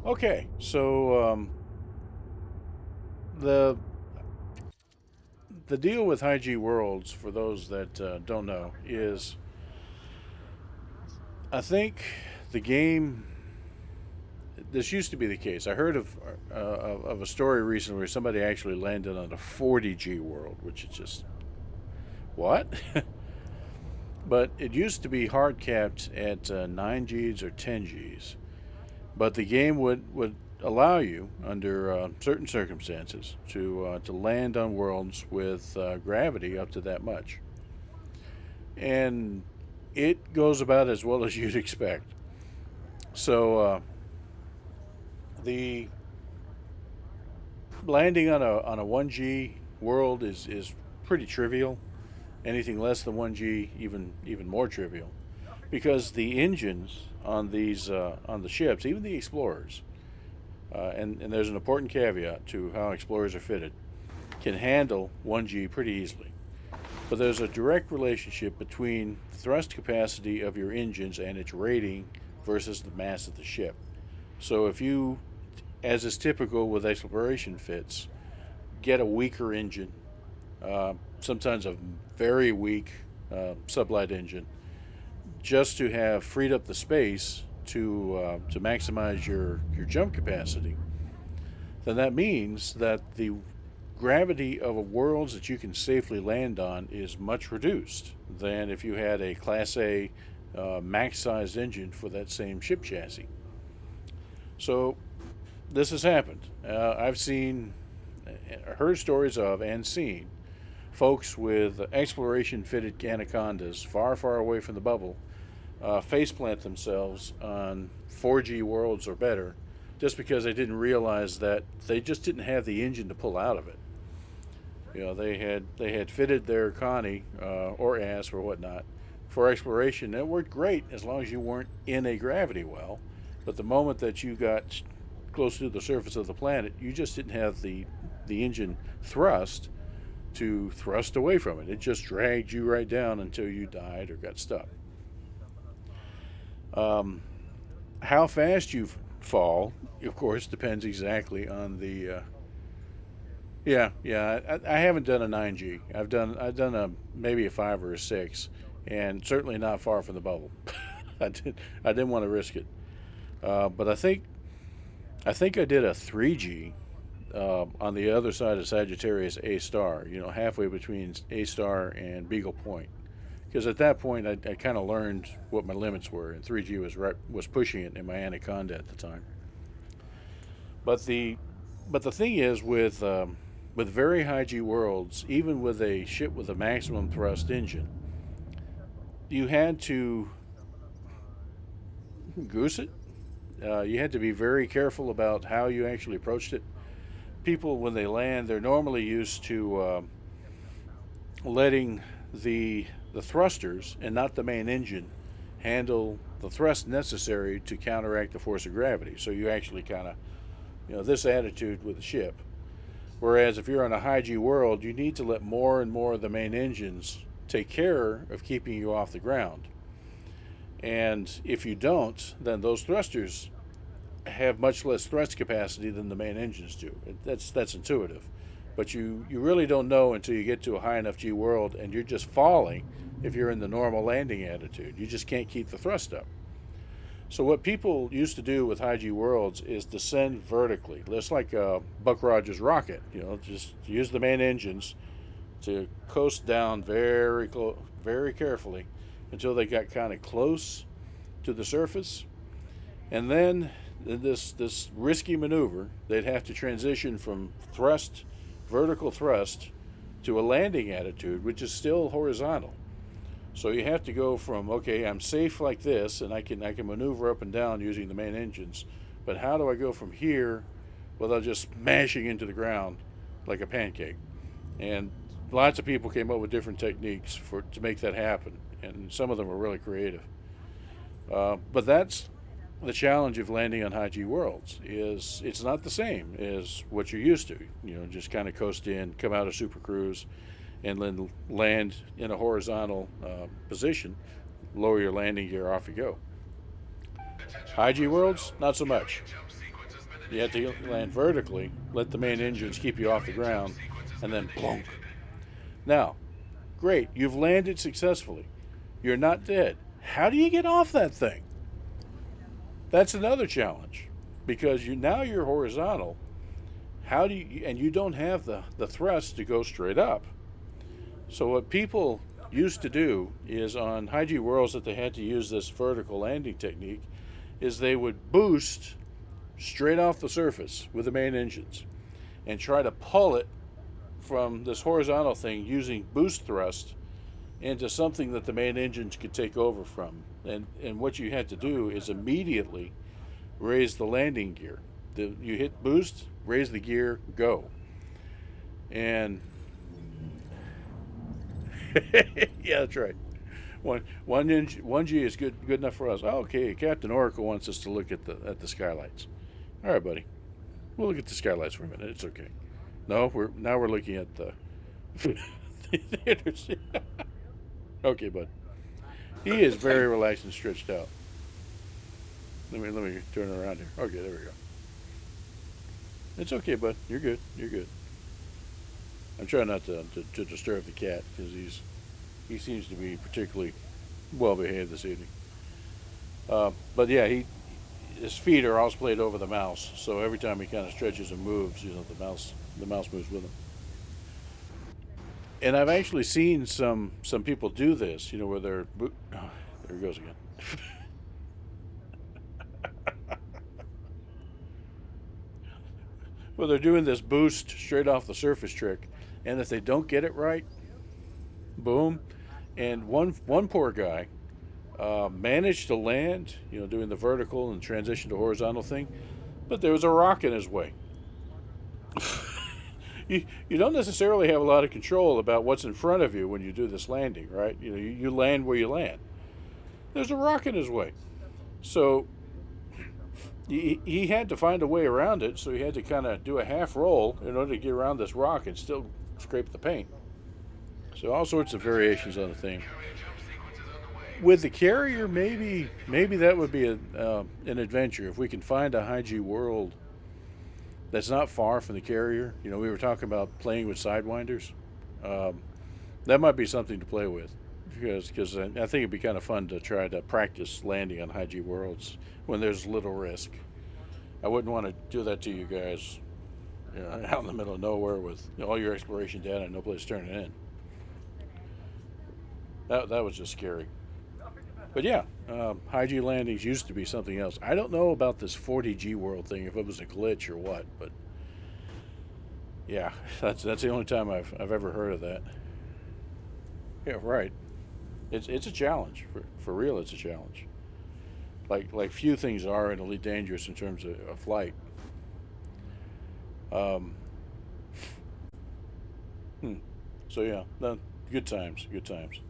Okay, so the the deal with high G worlds, for those that don't know, is I think the game. This used to be the case. I heard of a story recently where somebody actually landed on a 40G world, which is just what? But it used to be hard capped at 9Gs or 10Gs. But the game would allow you, under certain circumstances, to land on worlds with gravity up to that much, and it goes about as well as you'd expect. So the landing on a 1G world is pretty trivial. Anything less than 1G, even more trivial, because the engines on these on the ships, even the explorers, and there's an important caveat to how explorers are fitted, can handle 1G pretty easily. But there's a direct relationship between thrust capacity of your engines and its rating versus the mass of the ship. So if you, as is typical with exploration fits, get a weaker engine, sometimes a very weak sublight engine, just to have freed up the space to maximize your jump capacity, then that means that the gravity of worlds that you can safely land on is much reduced than if you had a Class A max sized engine for that same ship chassis. So this has happened. I've seen, heard stories of, and seen folks with exploration fitted anacondas far, far away from the bubble faceplant themselves on 4G worlds or better just because they didn't realize that they just didn't have the engine to pull out of it. You know, they had fitted their Connie or ASP or whatnot for exploration. It worked great as long as you weren't in a gravity well. But the moment that you got close to the surface of the planet, you just didn't have the engine thrust to thrust away from it. It just dragged you right down until you died or got stuck. Um, how fast you fall, of course, depends exactly on the. Yeah. I haven't done a 9G. I've done a maybe a 5 or a 6, and certainly not far from the bubble. I didn't want to risk it. But I think I did a 3G on the other side of Sagittarius A star. You know, halfway between A star and Beagle Point. Because at that point, I kind of learned what my limits were, and 3G was pushing it in my Anaconda at the time. But the thing is with very high G worlds, even with a ship with a maximum thrust engine, you had to goose it. You had to be very careful about how you actually approached it. People, when they land, they're normally used to letting the thrusters and not the main engine handle the thrust necessary to counteract the force of gravity. So you actually kind of, this attitude with the ship. Whereas if you're on a high G world, you need to let more and more of the main engines take care of keeping you off the ground. And if you don't, then those thrusters have much less thrust capacity than the main engines do. That's intuitive. But you really don't know until you get to a high enough G world and you're just falling if you're in the normal landing attitude. You just can't keep the thrust up. So what people used to do with high G worlds is descend vertically, just like Buck Rogers' rocket. Just use the main engines to coast down very carefully until they got kind of close to the surface, and then this risky maneuver, they'd have to transition from vertical thrust, to a landing attitude, which is still horizontal. So you have to go from, okay, I'm safe like this, and I can maneuver up and down using the main engines, but how do I go from here without just smashing into the ground like a pancake? And lots of people came up with different techniques to make that happen, and some of them were really creative. But that's the challenge of landing on high G worlds. Is it's not the same as what you're used to. Just kind of coast in, come out of super cruise, and then land in a horizontal position, lower your landing gear, off you go. High G worlds, not so much. You have to land vertically, let the main engines keep you off the ground, and then plunk. Now, great, you've landed successfully. You're not dead. How do you get off that thing? That's another challenge, because now you're horizontal. How do you, and you don't have the thrust to go straight up. So what people used to do is on high G worlds that they had to use this vertical landing technique, is they would boost straight off the surface with the main engines and try to pull it from this horizontal thing using boost thrust into something that the main engines could take over from. And what you had to do is immediately raise the landing gear. You hit boost, raise the gear, go. And yeah, that's right. One G is good enough for us. Oh, okay, Captain Oracle wants us to look at the skylights. All right, buddy. We'll look at the skylights for a minute. It's okay. No, we're looking at the theaters. Okay, bud. He is very relaxed and stretched out. Let me turn it around here. Okay, there we go. It's okay, bud. You're good. You're good. I'm trying not to disturb the cat because he seems to be particularly well behaved this evening. But yeah, his feet are all splayed over the mouse, so every time he kind of stretches and moves, the mouse moves with him. And I've actually seen some people do this, where they're oh, there he goes again. Well, they're doing this boost straight off the surface trick, and if they don't get it right, boom. And one poor guy managed to land, doing the vertical and transition to horizontal thing, but there was a rock in his way. You don't necessarily have a lot of control about what's in front of you when you do this landing, right? You land where you land. There's a rock in his way, so he had to find a way around it. So he had to kind of do a half roll in order to get around this rock and still scrape the paint. So all sorts of variations on the thing. With the carrier, maybe that would be an adventure if we can find a high G world that's not far from the carrier. We were talking about playing with sidewinders. That might be something to play with because I think it'd be kind of fun to try to practice landing on high G worlds when there's little risk. I wouldn't want to do that to you guys out in the middle of nowhere with all your exploration data and no place to turn it in. That was just scary. But yeah, high G landings used to be something else. I don't know about this 40G world thing, if it was a glitch or what, but yeah, that's the only time I've ever heard of that. Yeah, right. It's a challenge for real. It's a challenge. Like few things are in Elite Dangerous in terms of flight. Um, So yeah, no, good times, good times.